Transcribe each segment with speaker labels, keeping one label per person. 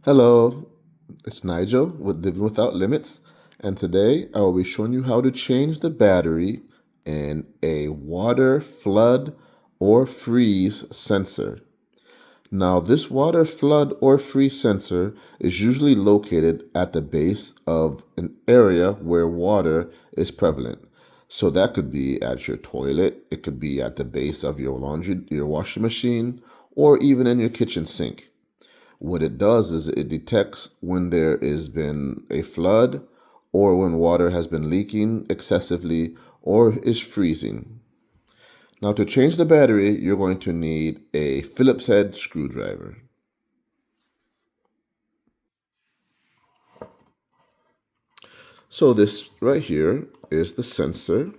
Speaker 1: Hello, it's Nigel with Living Without Limits, and today I will be showing you how to change the battery in a water, flood, or freeze sensor. Now, this water, flood, or freeze sensor is usually located at the base of an area where water is prevalent. So that could be at your toilet, it could be at the base of your washing machine, or even in your kitchen sink. What it does is it detects when there has been a flood or when water has been leaking excessively or is freezing. Now, to change the battery, you're going to need a Phillips head screwdriver. So this right here is the sensor.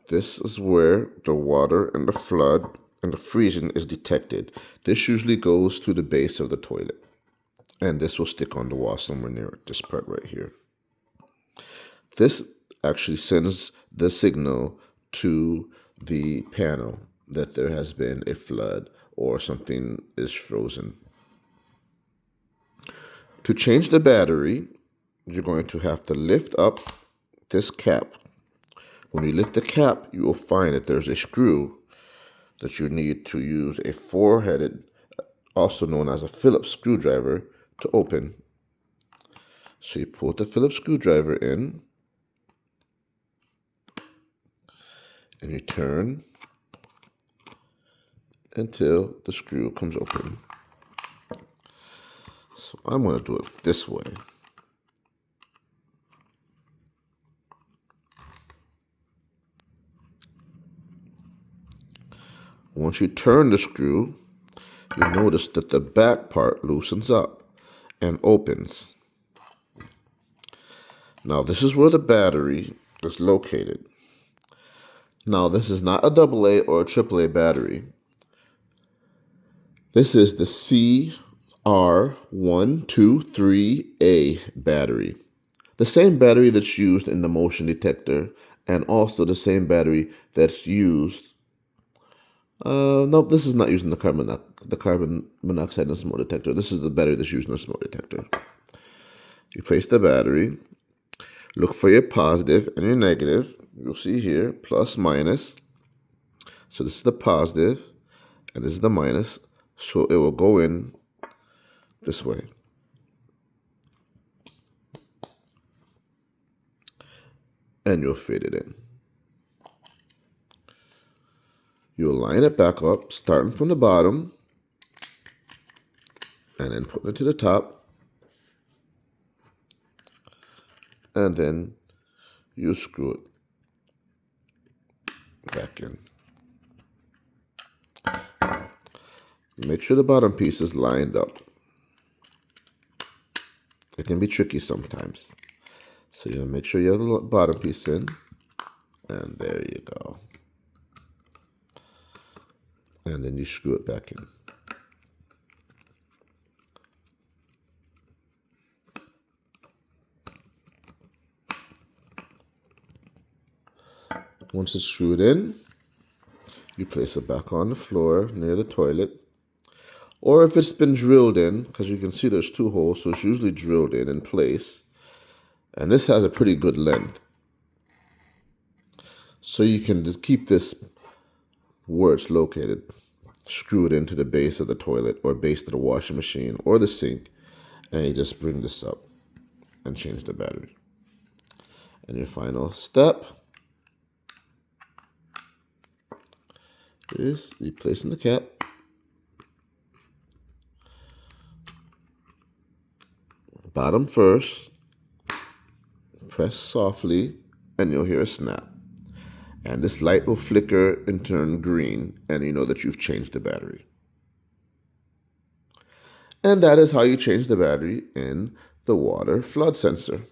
Speaker 1: This is where the water and the flood and the freezing is detected. This usually goes to the base of the toilet. And this will stick on the wall somewhere near this part right here. This actually sends the signal to the panel that there has been a flood or something is frozen. To change the battery, you're going to have to lift up this cap. When you lift the cap, you will find that there's a screw that you need to use a four-headed, also known as a Phillips screwdriver, to open. So you pull the Phillips screwdriver in, and you turn until the screw comes open. So I'm going to do it this way. Once you turn the screw, you notice that the back part loosens up and opens. Now this is where the battery is located. Now this is not a AA or a AAA battery. This is the CR123A battery. The same battery that's used in the motion detector and also the same battery that's used. No, this is not using the carbon monoxide in the smoke detector. This is the battery that's used in the smoke detector. You place the battery. Look for your positive and your negative. You'll see here, plus, minus. So this is the positive, and this is the minus. So it will go in this way. And you'll fit it in. You'll line it back up, starting from the bottom, and then putting it to the top. And then you screw it back in. Make sure the bottom piece is lined up. It can be tricky sometimes. So you'll make sure you have the bottom piece in. And there you go. And then you screw it back in. Once it's screwed in, you place it back on the floor near the toilet. Or if it's been drilled in, because you can see there's two holes, so it's usually drilled in place. And this has a pretty good length. So you can just keep this where it's located. Screw it into the base of the toilet or base of the washing machine or the sink. And you just bring this up and change the battery. And your final step is replacing the cap. Bottom first. Press softly and you'll hear a snap. And this light will flicker and turn green, and you know that you've changed the battery. And that is how you change the battery in the water flood sensor.